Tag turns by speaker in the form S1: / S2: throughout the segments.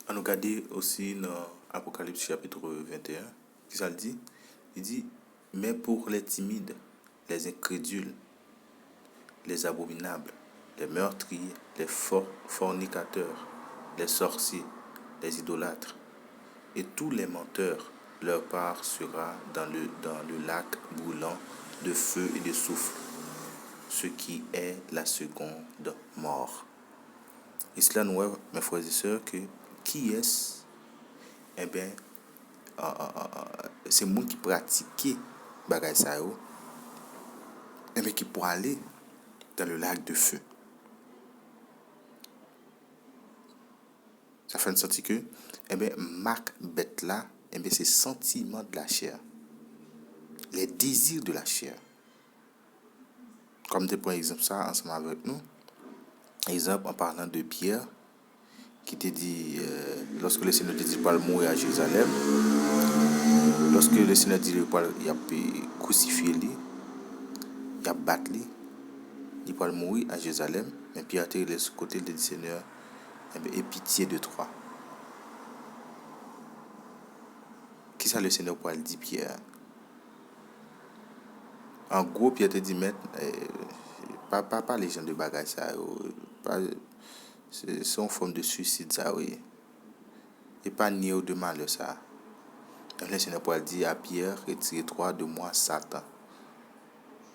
S1: On nous regarder aussi dans Apocalypse chapitre 21, qui ça le dit? Il dit, mais pour les timides, les incrédules, les abominables, les meurtriers, les fornicateurs, les sorciers, les idolâtres, et tous les menteurs, leur part sera dans le lac brûlant de feu et de soufre, ce qui est la seconde mort. Et cela nous voit, mes frères et sœurs, que qui est-ce? Eh bien, c'est le monde qui pratique bagay ça yo, eh bien, qui pour aller dans le lac de feu. Ça fait une sorte que, eh bien, marque bête là, eh bien, c'est sentiment de la chair, les désirs de la chair. Comme des pour exemple ça ensemble avec nous. Exemple en parlant de Pierre, qui te dit, lorsque le Seigneur te dit pas le mourir à Jérusalem, lorsque le Seigneur dit il a crucifié lui, il a battu lui, il peut mourir à Jérusalem, mais Pierre était de ce côté, il dit Seigneur, aie pitié de toi. Qui ça le Seigneur pour le dire Pierre? En gros, Pierre te dit, mais pas les gens de bagages ça, c'est une forme de suicide ça, oui. Et pas ni au de mal ça. Donc le Seigneur pour le dire à Pierre, retire-toi de moi, Satan.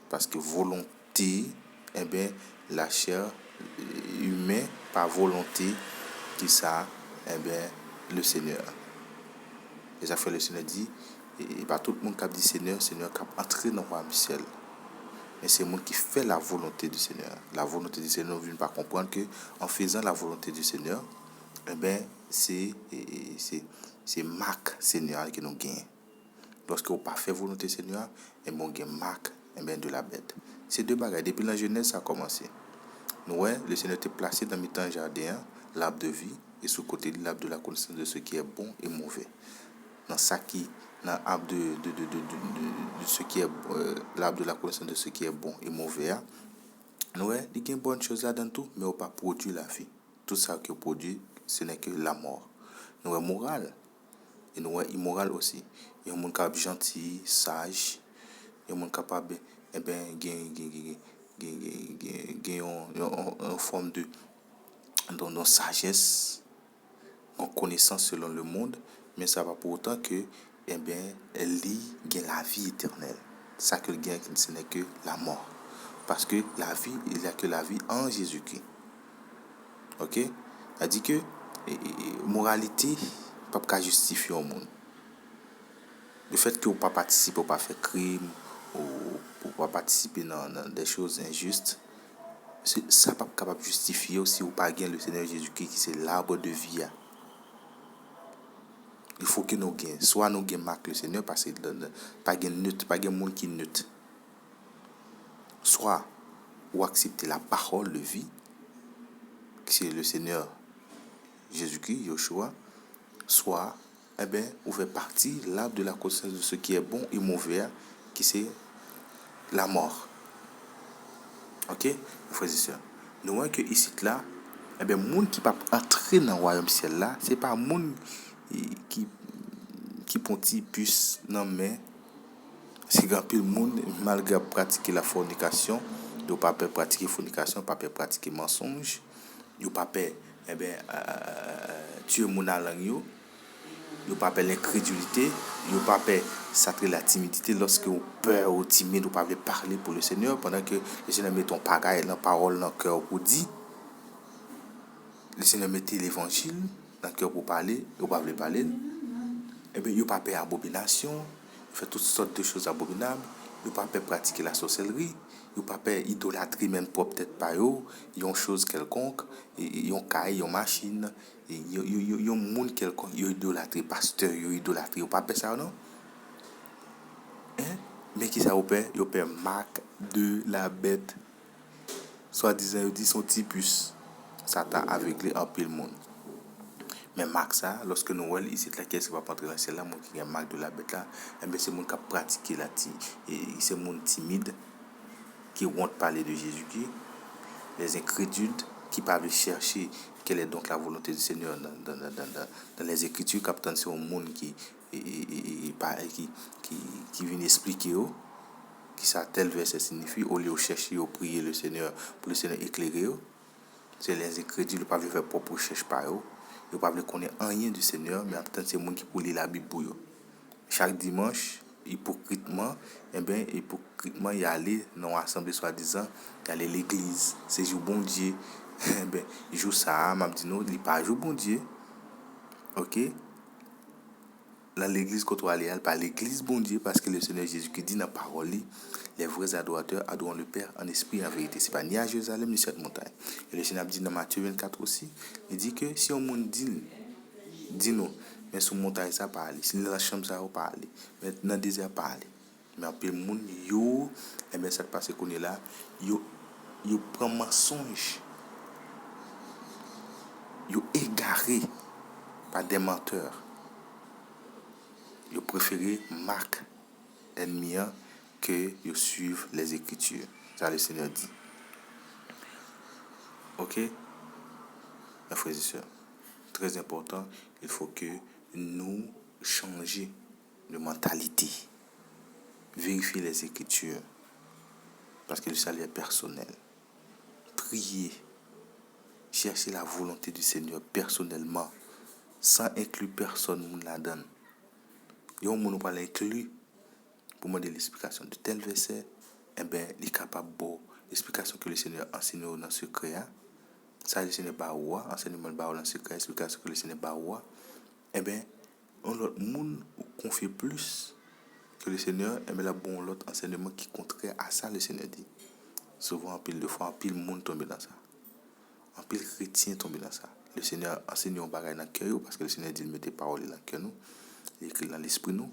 S1: Parce que volonté, eh bien, la chair humaine, par volonté, qui ça, eh bien, le Seigneur. Les affaires, le Seigneur dit, et pas tout le monde qui dit Seigneur, Seigneur qui entrer dans le royaume du ciel. Mais c'est le monde qui fait la volonté du Seigneur. La volonté du Seigneur, vous ne pas comprendre que en faisant la volonté du Seigneur, eh bien, c'est marque Seigneur que nous gagnons. Lorsque vous pas fait volonté du Seigneur, eh bien, on gagne marque de la bête. Ces deux bagages, depuis la jeunesse, ça a commencé. Nous, le Seigneur était placé dans le temps jardin, l'arbre de vie, et sous côté de l'arbre de la connaissance de ce qui est bon et mauvais. Dans ça qui, dans l'arbre de ce qui est l'arbre de la connaissance de ce qui est bon et mauvais, nous, il y a une bonne chose là-dedans tout, mais on pas produit la vie. Tout ça qui produit, ce n'est que la mort. Nous, moral, et nous, immoral aussi. Il y a un monde capable gentil, sage, il y a un monde capable, eh bien, en forme de sagesse, en connaissance selon le monde, mais ça va pour autant que, eh bien, elle gagne la vie éternelle. Ça que le gagne, ce n'est que la mort. Parce que la vie, il n'y a que la vie en Jésus-Christ. Ok? Elle dit que moralité, pas justifier au monde. Le fait que vous ne pas participer, vous pas faire crime, ou pas participer dans des choses injustes, ça n'est pas capable de justifier aussi ou pas gagner le Seigneur Jésus-Christ qui c'est l'arbre de vie. Il faut que nous gagnons. Soit nous gagnons marque le Seigneur parce que pas de neutre, pas de monde qui est neutre. Soit ou accepter la parole de vie, qui c'est le Seigneur Jésus-Christ, Yeshua, soit, eh bien, vous faites partie l'arbre de la connaissance de ce qui est bon et mauvais, qui c'est la mort. Ok, frères et sœurs. Nous voyons que ici là, eh bien, monde qui pas entrer dans le royaume ciel là, c'est pas monde qui ponti puce non mais c'est grand pile monde malgré pratiquer la fornication, yo pas pratiquer fornication, pas pratiquer mensonge, yo pas eh bien tuer mon langue yo pas l'incrédulité, yo pas sacrer la timidité lorsque vous peur ou timide ou pas parler pour le Seigneur pendant que le Seigneur met ton pagaille dans parole dans cœur pour dire le Seigneur mettait l'évangile dans cœur pour parler, ou pas parler. Eh bien, il pas faire abomination, il fait toutes sortes de choses abominables, il pas pratiquer la sorcellerie, il pas idolâtrer même peut-être pas yo, ils ont chose quelconque, ils ont caille, ils ont machine, ils ont monde quelconque, ils idolâtrer pasteur, ils idolâtrer, ils pas ça non? Hein? Mais qui ça opère? Ils opère marque de la bête. Soit disant ils disent son typus. Satan aveuglé en pile monde. Mais marque ça, lorsque nous voyons ici, la caisse qui va pas entrer dans le ciel là, mon qui est marque de la bête là, eh bien c'est mon qui a pratiqué la et c'est mon timide qui vont parler de Jésus-Christ, les incrédules qui peuvent chercher Quelle est donc la volonté du Seigneur dans les Écritures? Captain, c'est un monde qui vient expliquer qui ça tel verset signifie, au lieu de chercher ou prier le Seigneur pour le Seigneur éclairer. C'est les Écritures, le pas faire propre recherche par eux. Il pas connaître rien du Seigneur, mais en tant c'est monde qui pour lire la Bible pour eux. Chaque dimanche, hypocritement, y aller dans l'assemblée soi-disant, y aller l'église, c'est jour bon Dieu. Il joue ça, m'a dit non, il pas jour bon Dieu. OK? Dans l'église quand on aller, pas l'église bon Dieu parce que le Seigneur Jésus qui dit dans la parole, les vrais adorateurs adorent le Père en esprit et en vérité. C'est pas ni à Jérusalem ni sur cette montagne. Et le Seigneur dit dans Matthieu 24 aussi, il dit que si on monde dit nous, mais sur montagne ça parle, si dans la chambre ça parle, mais dans le désert parle. Mais après le monde yo, et bien ça passe qu'on est là, yo prend mensonge, yo égaré par des menteurs. Yo préféré marque ennemi que yo suivre les Écritures. Ça le Seigneur dit. OK? Mes frères et sœurs, très important, il faut que nous changions de mentalité. Vérifier les Écritures. Parce que le salut est personnel. Prier. Chercher la volonté du Seigneur personnellement. Sans inclure personne nous la donne. Et on ne peut pas l'inclure pour demander l'explication de tel verset. Eh bien, il est capable de l'explication que le Seigneur enseigne dans le secret. Ça, le Seigneur pas roi, enseignement dans le secret, l'explication que le Seigneur pas roi. Eh bien, on l'autre monde confie plus que le Seigneur, et bien là, bon, l'autre enseignement qui contraire à ça, le Seigneur dit. Souvent, en pile de fois, en pile monde tombe dans ça. En pile chrétien tombe dans ça. Le Seigneur enseigne un bagage dans le cœur, parce que le Seigneur dit de mettre des paroles dans le cœur, nous, il écrit dans l'esprit, nous.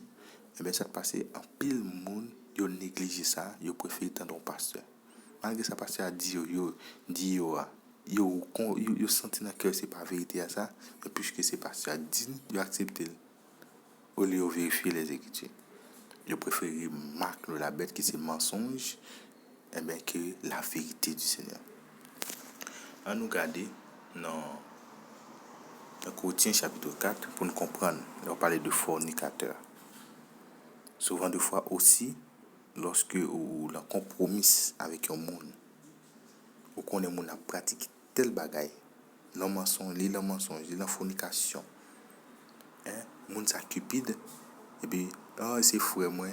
S1: Et bien, ça passe en pile monde, ils négligent ça, ils préfèrent entendre un pasteur. Malgré ça, pasteur a dit, ils sentent dans le cœur, c'est pas vérité à ça, mais puisque c'est pasteur a dit, ils acceptent. Au lieu de vérifier les Écritures. Je préfère marquer la bête qui c'est mensonge et bien que la vérité du Seigneur. On nous garder dans Corinthiens chapitre 4 pour nous comprendre. On va parler de fornicateur. Souvent de fois aussi, lorsque on a compromis avec un monde, ou qu'on est monde à pratiquer tel bagaille, le mensonge, la fornication, monde ça cupide, et puis c'est frère moi.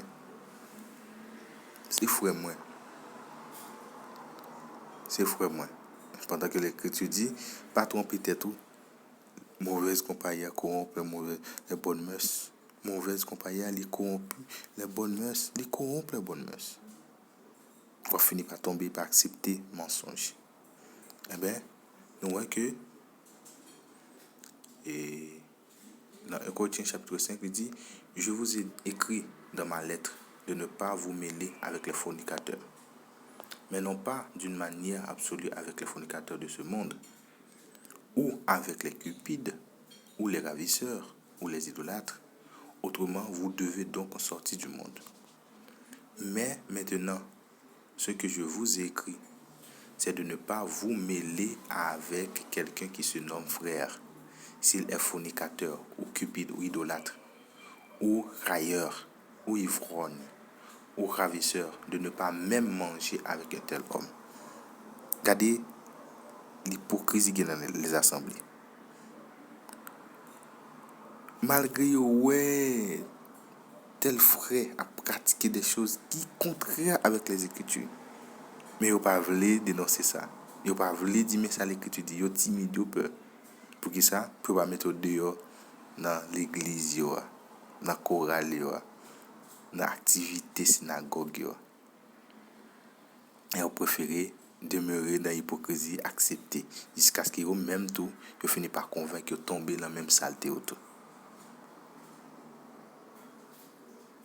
S1: C'est frère moi. Pendant que l'Écriture dit, pas tromper tête tout. Mauvaise compagnie corrompt les bonnes mœurs. Mauvaise compagnie les corrompt les bonnes mœurs. Les corrompt les bonnes mœurs. On va finir par tomber, par accepter mensonge. Eh bien, nous voyons que dans 1 Corinthiens chapitre 5, il dit, je vous ai écrit dans ma lettre de ne pas vous mêler avec les fornicateurs. Mais non pas d'une manière absolue avec les fornicateurs de ce monde, ou avec les cupides, ou les ravisseurs, ou les idolâtres. Autrement, vous devez donc sortir du monde. Mais maintenant, ce que je vous ai écrit, c'est de ne pas vous mêler avec quelqu'un qui se nomme frère, s'il est fornicateur, ou cupide, ou idolâtre, ou railleur, ou ivrogne, ou ravisseur, de ne pas même manger avec un tel homme. Regardez l'hypocrisie qui est dans les assemblées. Malgré tel frère a pratiqué des choses qui sont contraires avec les Écritures, mais ils ne pas voulu dénoncer ça. Ils ne pas voulu dire mais ça l'Écriture dit, ils timide, ils peur. Pour qui ça? Pour pas mettre dehors dans l'église, dans la chorale, dans l'activité synagogue. Et ils préfèrent demeurer dans l'hypocrisie, accepter, jusqu'à ce qu'ils même tout, ils finissent par convaincre qu'ils tombent dans la même saleté.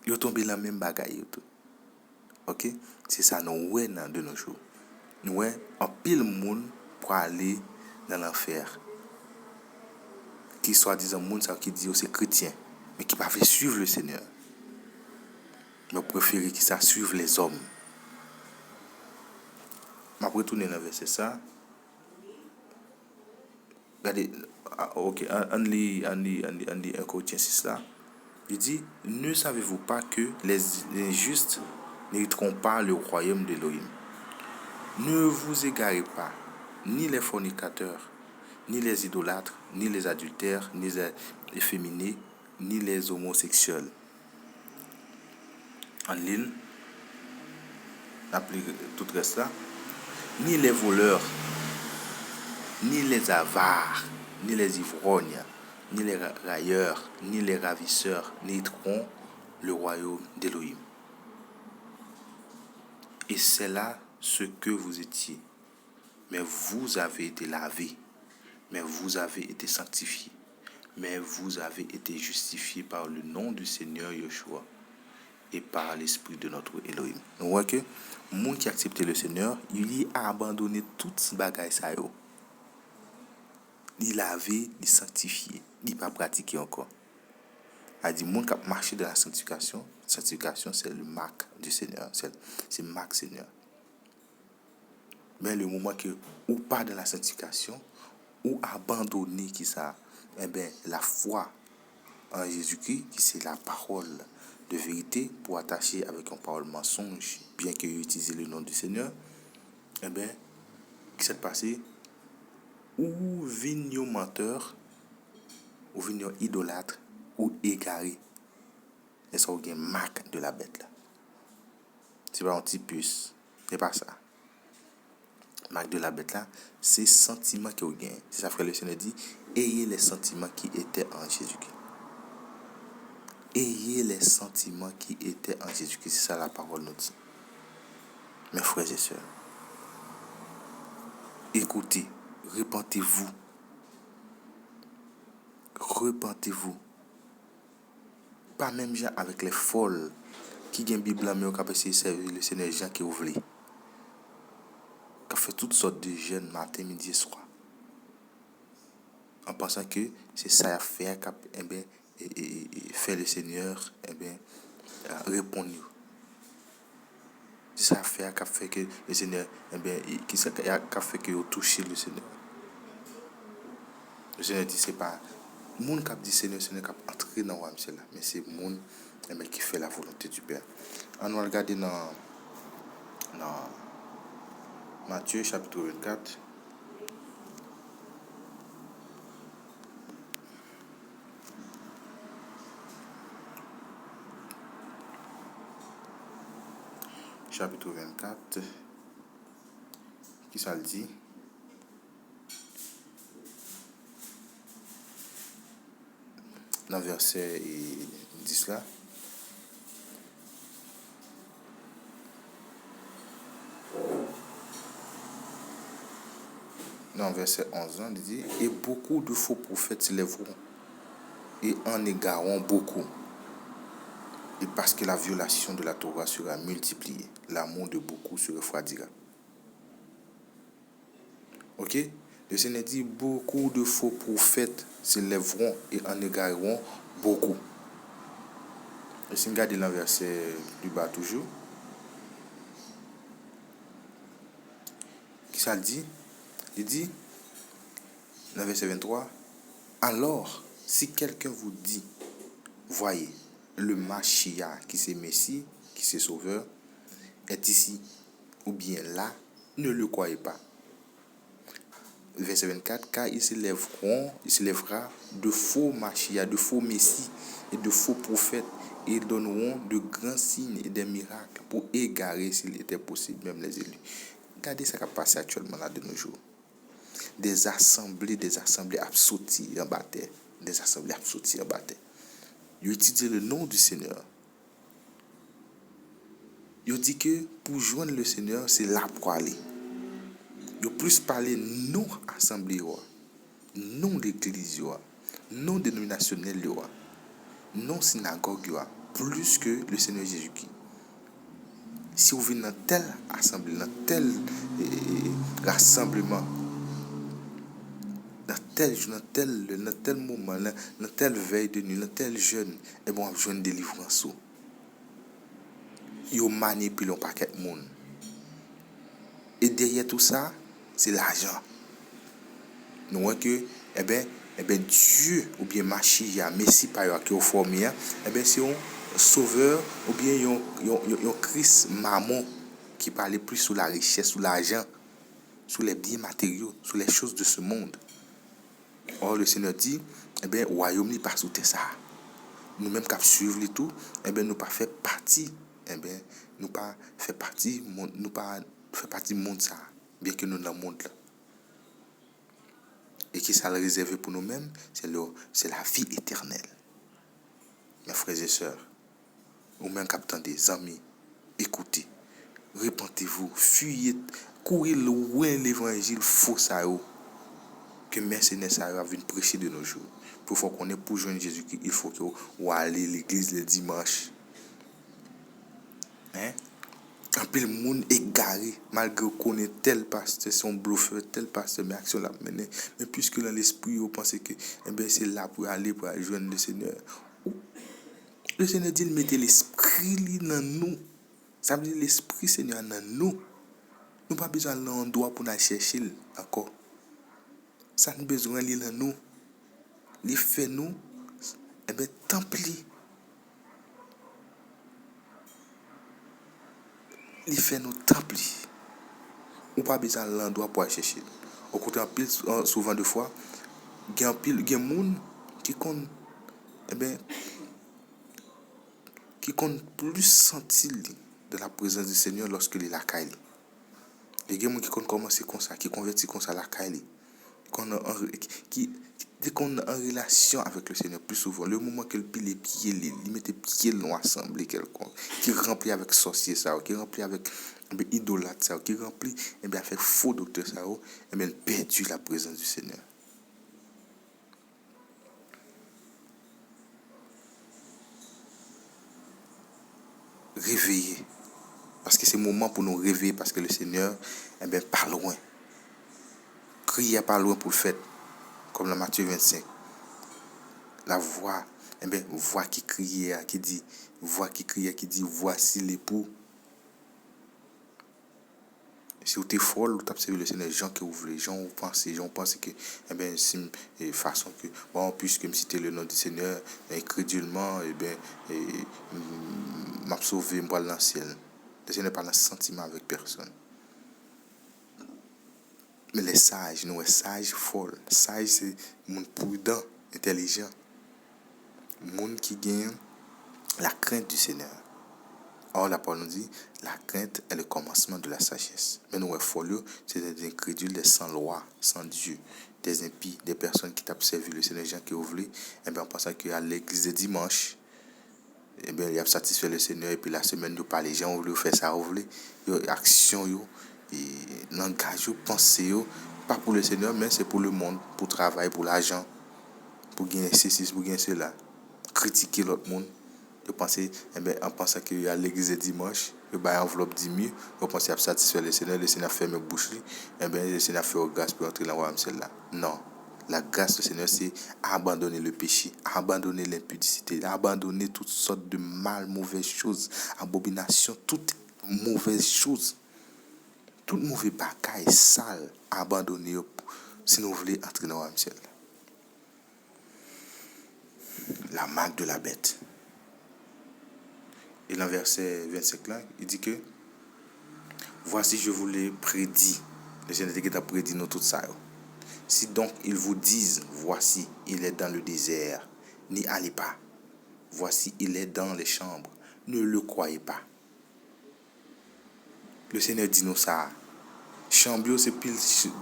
S1: Ils tombent dans la même bagaille. OK? C'est ça nous voyons de nos jours. Nous voyons un pile monde pour aller dans l'enfer. Qui soi-disant monde qui dit que c'est chrétien, mais qui ne peuvent pas suivre le Seigneur. Mais préférer qu'ils ça suivent les hommes. Je vais retourner dans le verset ça. Regardez, ok, on lit 1 Corinthiens 6 là. Il dit, ne savez-vous pas que les justes n'hériteront pas le royaume d'Élohim? Ne vous égarez pas, ni les fornicateurs, ni les idolâtres, ni les adultères, ni les efféminés, ni les homosexuels. En ligne, appelez tout le reste là, ni les voleurs, ni les avares, ni les ivrognes, ni les railleurs, ni les ravisseurs n'hériteront le royaume d'Élohim. Et c'est là ce que vous étiez. Mais vous avez été lavés, mais vous avez été sanctifiés, mais vous avez été justifiés par le nom du Seigneur Yeshua et par l'Esprit de notre Elohim. On voit que le monde qui a accepté le Seigneur, il a abandonné toute ce bagaille ça. Il lavé, il sanctifié, il pas pratiqué encore. A dit, le monde qui a marché dans la sanctification, c'est le marque du Seigneur, c'est marque Seigneur. Mais le moment que ou pas dans la sanctification, ou abandonner qui ça, eh bien, la foi en Jésus-Christ, qui c'est la parole de vérité, pour attacher avec une parole mensonge, bien qu'il utilise le nom du Seigneur, eh bien, qui s'est passé, ou vigno menteur, ou vigno idolâtre, ou égaré. Et ça, il y a une marque de la bête là. C'est pas un petit puce, c'est pas ça. Marque de la bête là, c'est sentiment que vous gagnez. C'est ça que le Seigneur dit, ayez les sentiments qui étaient en Jésus-Christ. Ayez les sentiments qui étaient en Jésus-Christ. C'est ça la parole nous dit. Mes frères et sœurs, écoutez, repentez-vous. Repentez-vous. Pas même gens avec les folles qui gagnent Bible mais qui ont servir le Seigneur Jean qui ouvre. Qui fait toutes sortes de jeûnes matin, midi et soir. En pensant que c'est ça à faire et faire le Seigneur répondre. C'est ça à faire qui fait que le Seigneur qui fait que vous touchez le Seigneur. Le Seigneur dit c'est pas le monde qui dit Seigneur qui entrer dans le royaume là, mais c'est le monde qui fait la volonté du Père. On va regarder dans Matthieu chapitre 24. Chapitre 24. Qui ça le dit? Dans verset 10 là. Dans verset 11, il dit, et beaucoup de faux prophètes s'élèveront et en égareront beaucoup. Et parce que la violation de la Torah sera multipliée, l'amour de beaucoup se refroidira. Ok? Le Seigneur dit, beaucoup de faux prophètes s'élèveront et en égareront beaucoup. Et si on regarde dans le verset plus bas toujours, qui ça le dit? Il dit, dans le verset 23, alors, si quelqu'un vous dit, voyez, le Mashiach, qui c'est Messie, qui c'est Sauveur, est ici, ou bien là, ne le croyez pas. Verset 24, car il s'élèvera de faux Mashiach, de faux Messie et de faux prophètes, et ils donneront de grands signes et des miracles pour égarer, s'il était possible, même les élus. Regardez ce qui a passé actuellement là de nos jours. Des assemblées absorties en bataille. Des assemblées absorties en bataille. Ils étudient le nom du Seigneur. Ils disent que pour joindre le Seigneur, c'est là pour aller. Ils plus parler non assemblée, non l'église, non dénominationnel, non synagogue, plus que le Seigneur Jésus-Christ. Si vous venez dans telle assemblée, dans tel rassemblement, dans tel jour, dans tel moment, dans telle veille de nuit, dans tel jeûne, et bon, on joue une délivrance. Ils manipulent un paquet de monde. Et derrière tout ça, c'est l'argent. Nous voyons que Dieu ou bien Machia, Messie par qui est formé, c'est un sauveur ou bien un Christ maman qui parlait plus sur la richesse, sur l'argent, sur les biens matériaux, sur les choses de ce monde. Or, le Seigneur dit, royaume n'est pas sous ça. Nous-mêmes qui suivons tout, nous pas fait partie, nous pas fait partie, nous pas fait partie du monde ça, bien que nous dans le monde là. Et qui ça réservé pour nous-mêmes, c'est la vie éternelle. Mes frères et sœurs, ou même qui des amis, écoutez, repentez-vous, fuyez, courez loin l'évangile faux ça que mercenaires ça viennent prêcher de nos jours. Pour faut qu'on ait pour joindre Jésus, il faut que vous aller à l'église le dimanche. Un peu le monde égaré, malgré qu'on est tel pasteur, son bluffeur, tel pasteur, mais action l'a mené. Mais puisque dans l'esprit, vous pensez que c'est là pour aller joindre le Seigneur. Le Seigneur dit de mettre l'esprit dans nous. Ça veut dire l'esprit Seigneur dans nous. Nous pas besoin d'un endroit pour aller chercher encore. Ça nous besoin de dans nous. Il fait nous, temple. Il fait nous temple. Ou pas besoin de l'endroit pour aller chercher. Au contraire, souvent de fois, il y a des gens qui comptent, plus sentir de la présence du Seigneur lorsque il est la caille. Il y a des gens qui comptent commencer comme ça, qui convertissent comme ça la caille. Qui qu'on en relation avec le Seigneur plus souvent, le moment qu'il pile les pieds, il met les pieds dans l'assemblée quelconque, qui remplit avec sorcier ça, qui remplit avec idolâtre ça, qui remplit avec faux docteur ça, il perdu la présence du Seigneur. Réveiller, parce que c'est le moment pour nous réveiller, parce que le Seigneur pas loin, crier pas loin pour le faire. Comme dans Matthieu 25, la voix, voix qui criait, qui dit, voici l'époux. Si vous êtes folle, vous observez le Seigneur, les gens que vous voulez, les gens pensent que, si, façon que, bon, puisque me citer le nom du Seigneur, incrédulement, m'a sauvé, moi dans le ciel. Le Seigneur pas dans sentiment avec personne. Mais les sages, nous, les sages folles. Sages, c'est monde prudent, intelligent. Monde qui gagne la crainte du Seigneur. Or, la parole nous dit, la crainte est le commencement de la sagesse. Mais nous, les folles, c'est des incrédules, des sans loi, sans Dieu, des impies, des personnes qui t'ont servi le Seigneur, gens qui ont voulu, en pensant qu'à l'église de dimanche, il a satisfait le Seigneur, et puis la semaine, nous parlons, les gens ont voulu faire ça, ont voulu, action, langage, pensée, pas pour le Seigneur, mais c'est pour le monde, pour travailler, pour l'argent, pour gagner ceci, pour gagner cela, critiquer l'autre monde. Je pensais, en pensant qu'il y a l'église de dimanche, il y a une enveloppe 10 000, je pensais à satisfaire le Seigneur ferme bouche, le Seigneur fait grâce pour entrer dans le royaume celle-là. Non. La grâce du Seigneur, c'est abandonner le péché, abandonner l'impudicité, abandonner toutes sortes de mal, mauvaises choses, abominations, toutes mauvaises choses. Tout mauvais bagaille sale abandonné si nous voulons entrer dans le ciel. La marque de la bête. Et dans le verset 25 là, il dit que voici je vous l'ai prédit. Le Seigneur a prédit nous tout ça. Si donc ils vous disent voici il est dans le désert, n'y allez pas. Voici il est dans les chambres, ne le croyez pas. Le Seigneur dit nous ça. Chambio, c'est pile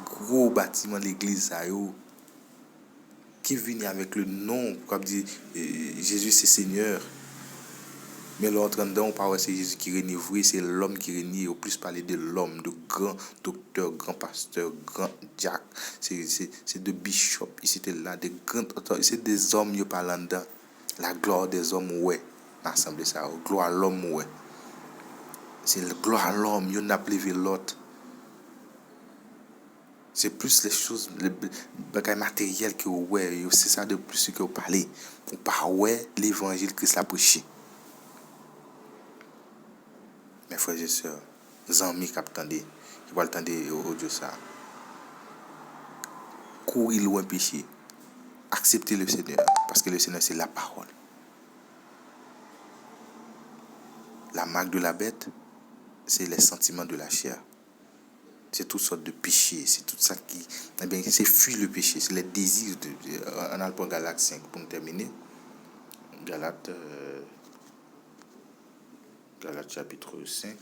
S1: gros bâtiment de l'église qui vient avec le nom, comme dit Jésus c'est Seigneur. Mais l'autre dedans, on parle c'est Jésus qui règne, oui, c'est l'homme qui règne. Au plus parler de l'homme, de grand docteur, grand pasteur, grand Jack. C'est de bishop, ici c'est là, des grands auteurs, c'est des hommes qui parlent dedans. La gloire des hommes, ouais. L'assemblée ça, gloire à l'homme, ouais. C'est la gloire à l'homme, il n'a pas levé l'autre. C'est plus les choses, les bagages matériels que vous voyez. C'est ça de plus que vous parlez. Vous parlez l'évangile Christ l'a prêché. Mes frères et sœurs, les amis qui attendent, qui vont attendre au Dieu ça. Courir loin péché. accepter le Seigneur, parce que le Seigneur, c'est la parole. La marque de la bête, c'est les sentiments de la chair. C'est toutes sortes de péchés, c'est tout ça qui... Eh bien, c'est fuir le péché, c'est les désirs de... On a le point Galates 5 pour nous terminer. Galates chapitre 5,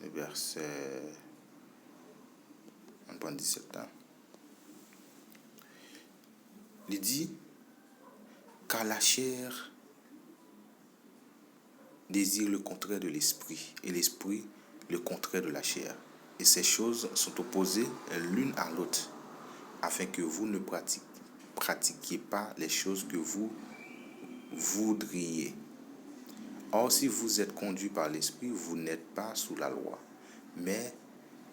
S1: le verset 17. Il dit, car la chair désire le contraire de l'esprit, et l'esprit le contraire de la chair. Et ces choses sont opposées l'une à l'autre, afin que vous ne pratiquiez pas les choses que vous voudriez. Or, si vous êtes conduit par l'esprit, vous n'êtes pas sous la loi. Mais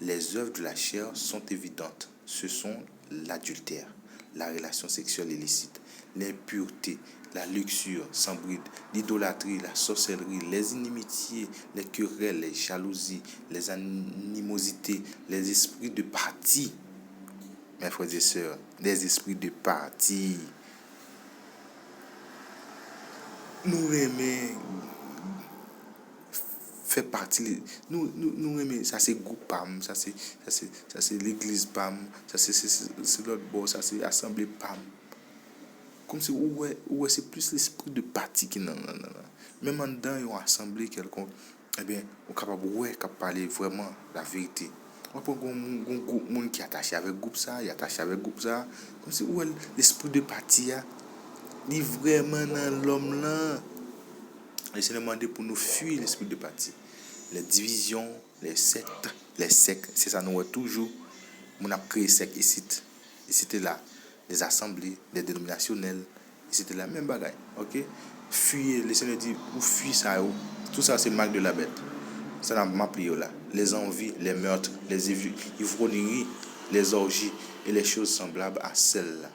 S1: les œuvres de la chair sont évidentes. Ce sont l'adultère, la relation sexuelle illicite, l'impureté, la luxure sans bride, l'idolâtrie, la sorcellerie, les inimitiés, les querelles, les jalousies, les animosités, les esprits de parti. Mes frères et sœurs, les esprits de parti. Nous aimons fait partie, nous aimons, ça c'est groupe PAM, ça c'est l'église PAM, ça c'est l'autre bord, ça c'est assemblée PAM. Comme si ouais c'est plus l'esprit de parti qui non. Même en dedans une assemblée quelconque, eh bien on est capable parler vraiment la vérité. On peut un groupe monde qui est attaché avec groupe ça, il est attaché avec groupe ça, comme si ouais l'esprit de parti il est vraiment dans l'homme là. Et c'est demandé pour nous fuir l'esprit de parti. Les divisions, les sectes, c'est ça nous toujours. On a créé secte ici. Et c'était là, les assemblées, les dénominationnelles, et c'était la même bagaille. Ok? Fuir, le Seigneur dit, ou fuir ça, tout ça c'est marque de la bête. Ça n'a pas plié là. Les envies, les meurtres, les ivrogneries, les orgies et les choses semblables à celles-là,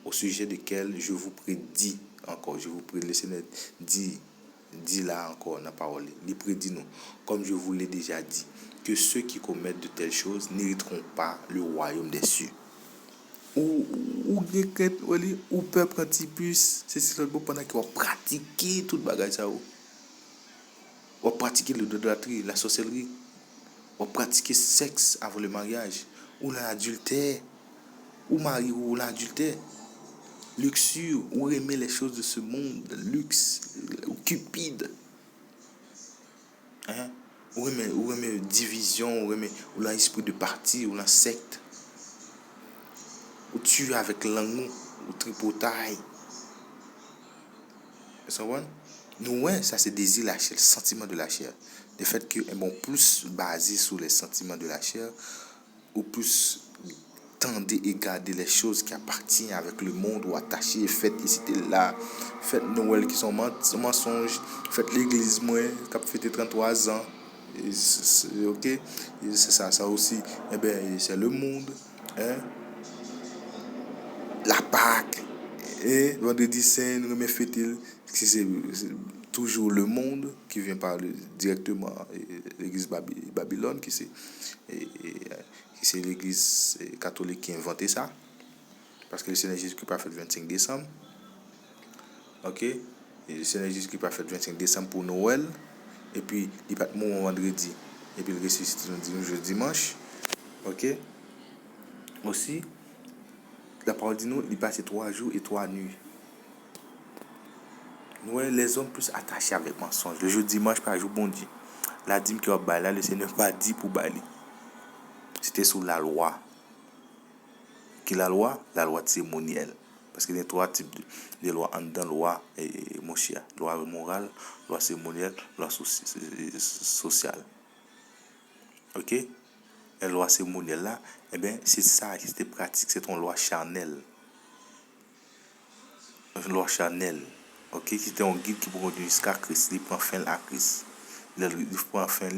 S1: au sujet desquelles je vous prédis encore, le Seigneur dit là encore dans la parole, il prédit nous, comme je vous l'ai déjà dit, que ceux qui commettent de telles choses n'hériteront pas le royaume des cieux. Ou peuple antipus, c'est ce que pendant qu'il va pratiquer toute bagage ça, va pratiquer l'idolâtrie, la sorcellerie, va pratiquer sexe avant le mariage, ou l'adultère, ou mari ou l'adultère, luxure, ou aimer les choses de ce monde, luxe, ou cupide, hein? Ou aimer division, ou l'esprit de parti, ou la secte, ou tuer avec l'amour, ou tripotaille. Ça va? Nous, ouais, ça c'est désir la chair, le sentiment de la chair. Le fait que, bon, plus basé sur les sentiments de la chair, ou plus tendez et garder les choses qui appartiennent avec le monde ou attachées, faites ici et là, faites Noël qui sont mensonges, faites l'église moi qui a fêté 33 ans, et c'est, ok, et c'est ça aussi, eh bien c'est le monde, hein, la Pâque, et vendredi saint nous remet fêter, c'est toujours le monde qui vient parler directement l'église Babylone qui c'est l'église catholique qui a inventé ça, parce que le Seigneur Jésus-Christ a fait le 25 décembre, ok, et le Seigneur Jésus-Christ a fait le 25 décembre pour Noël, et puis il part mort vendredi, et puis il ressuscite le dimanche, ok. Aussi la parole dit nous il passe 3 jours et 3 nuits. Nous les hommes plus attachés avec mensonge. Le jour dimanche par jour bon Dieu, la dîme qui va bailler là, le Seigneur pas dit pour bailler. C'était sous la loi. Qui la loi cérémonielle. Parce qu'il y a 3 types de lois en dedans, loi et mon cher, loi morale, loi cérémonielle, loi sociale. Ok? Et la loi cérémonielle là, eh bien, c'est ça qui était pratique, c'est une loi charnelle. Une loi charnelle. Ok? Qui était un guide qui pourrait jusqu'à Christ, il prend fin à Christ. Il prend fin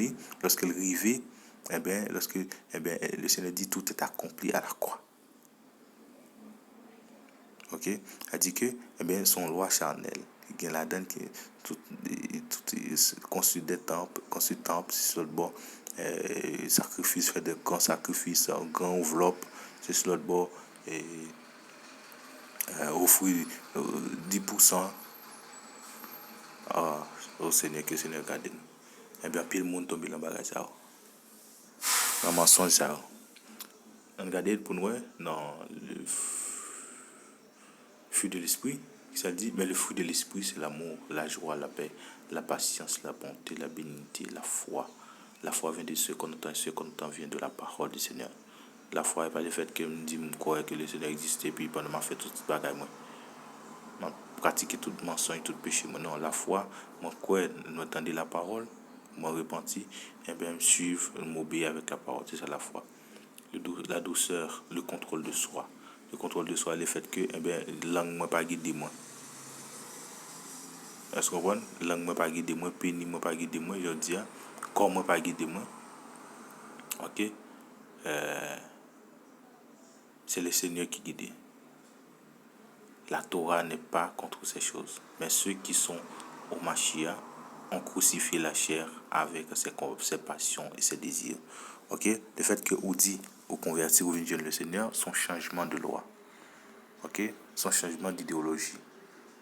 S1: lorsqu'il arrive, eh bien, le Seigneur dit tout est accompli à la croix. Ok, a dit que eh bien son loi charnelle il y a la donne qui tout construit des temples, c'est sur le bord, sacrifice, fait de grands sacrifices, un grand enveloppe, c'est sur le bord, et offrir 10%. Ah, au Seigneur, que le Seigneur garde nous. Eh bien, puis le monde tombe dans le bagage. Dans le mensonge, ça. On regarde pour nous, non, le fruit de l'esprit, ça dit, mais le fruit de l'esprit, c'est l'amour, la joie, la paix, la patience, la bonté, la bénignité, la foi. La foi vient de ce qu'on entend, et ce qu'on entend vient de la parole du Seigneur. La foi n'est pas le fait que je me dis que le Seigneur existe et puis pendant ma fait tout ce bagage, moi. Pratiquer tout mensonge, tout péché. Non, la foi, moi, quoi, m'entendre la parole, moi, repentir, et bien, me suivre, m'obéir avec la parole. C'est ça la foi. La douceur, le contrôle de soi. Le contrôle de soi, le fait que, eh bien, langue, moi, pas guider moi. Est-ce que vous comprenez? Langue, moi, pas guider moi, pénis, moi, pas guider moi, je dis, corps, moi, pas guider moi. Ok? C'est le Seigneur qui guide. La Torah n'est pas contre ces choses. Mais ceux qui sont au Mashiach ont crucifié la chair avec ses passions et ses désirs. Ok? Le fait que vous dit, vous convertir ou venir le Seigneur, son changement de loi. Ok? Son changement d'idéologie.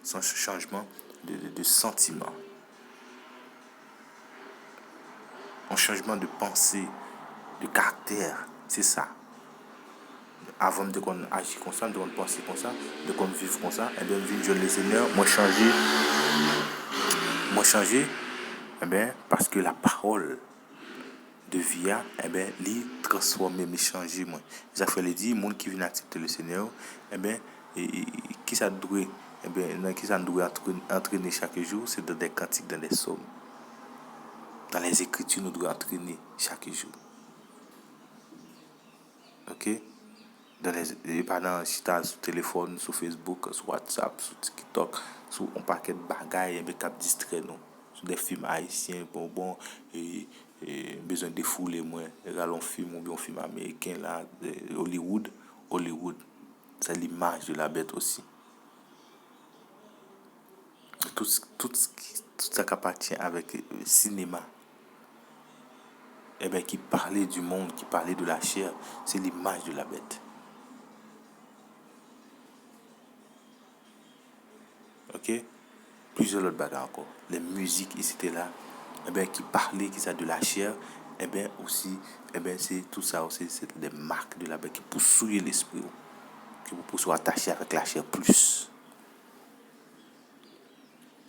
S1: Son changement de sentiment. Un changement de pensée, de caractère. C'est ça. Avant de qu'on agisse comme ça, de qu'on pense comme ça, de qu'on vive comme ça, et bien, venir le Seigneur, moi changer, eh bien, parce que la parole de vie, eh bien, lui transformer, me changer, moi. Ça fait le dire, monde qui vient accepter le Seigneur, eh bien, qui ça doit, eh bien, qui ça doit entraîner chaque jour, c'est dans des cantiques, dans des psaumes. Dans les Écritures, nous devons entraîner chaque jour. Ok? Pas dans sur téléphone, sur Facebook, sur WhatsApp, sur TikTok, sur un paquet de bagailles, mais qui distrait nous. Sur des films haïtiens, et besoin de fouler, moi. Regarde un film ou bien un film américain, là, Hollywood. Hollywood, c'est l'image de la bête aussi. Tout ça qui appartient avec le cinéma, eh bien, qui parlait du monde, qui parlait de la chair, c'est l'image de la bête. Ok? Plusieurs autres bagages encore. Les musiques ici et là, eh bien, qui parlaient, qui ça de la chair, eh bien, aussi, eh bien, c'est tout ça aussi, c'est des marques de la bête qui poursuivent l'esprit, qui vous poussent attacher avec la chair plus.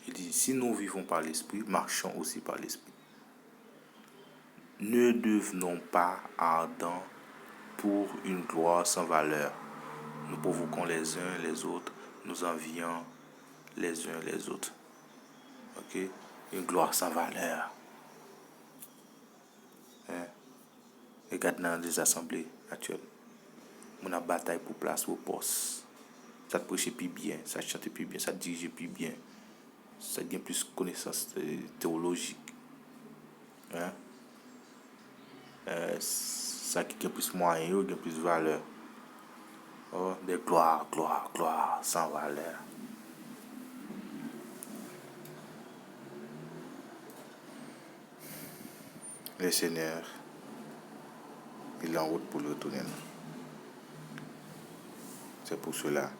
S1: Il dit, si nous vivons par l'esprit, marchons aussi par l'esprit. Ne devenons pas ardents pour une gloire sans valeur. Nous provoquons les uns les autres, nous envions les uns les autres. Ok? Une gloire sans valeur. Regarde dans les assemblées actuelles. On a bataille pour place, pour poste. Ça te prêche plus bien, ça chante plus bien, ça te dirige plus bien. Ça gagne plus de connaissances théologiques. Hein? Ça qui gagne plus moyen, gagne plus de valeur. Oh, des gloires, gloire, gloire, sans valeur. Le Seigneur, il est en route pour le retourner. C'est pour cela,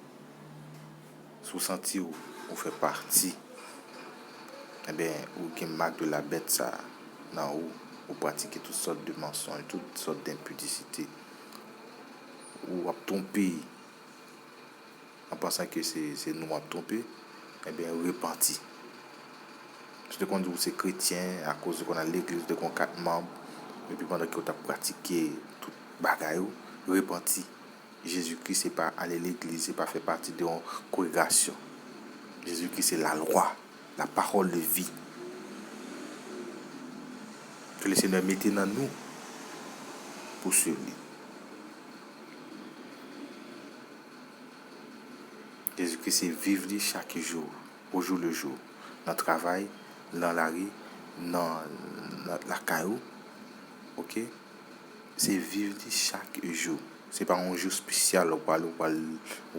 S1: sous senti où on fait partie, eh bien, ou qui marque de la bête ça, dans où vous pratiquez toutes sortes de mensonges, toutes sortes d'impudicité, ou à tromper, en pensant que c'est nous à tromper, eh bien, repentis. C'est qu'on dit que c'est chrétien à cause qu'on a l'église de qu'on 4 membres, et puis pendant qu'on a pratiqué tout bagaille, repentis. Jésus-Christ, c'est pas aller à l'église, c'est pas faire partie de une congrégation. Jésus-Christ, c'est la loi, la parole de vie. Que le Seigneur mette dans nous pour suivre. Jésus-Christ, c'est vivre chaque jour, au jour le jour, dans le travail, dans la rue, dans la caillou. Ok? C'est vivre chaque jour. C'est pas un jour spécial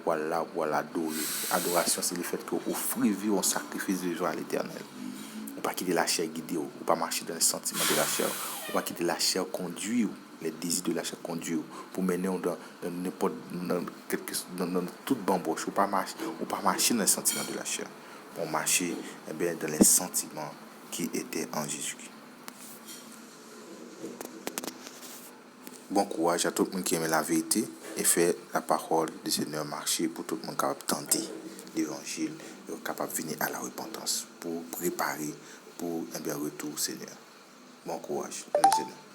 S1: pour l'adorer. Adoration, c'est le fait que vous offrez vie un sacrifice de joie à l'éternel. Ou pas quitter la chair guider, ou pas marcher dans les sentiments de la chair, ou pas quitter la chair conduire. les désirs de la chair conduisent pour mener dans n'importe dans toute bamboche ou pas marcher dans les sentiments de la chair, pour marcher dans les sentiments qui étaient en Jésus-Christ. Bon courage à tout le monde qui aime la vérité et fait la parole du Seigneur marcher pour tout le monde capable de tenter l'évangile et capable de venir à la repentance pour préparer pour un bien retour Seigneur. Bon courage, le Seigneur.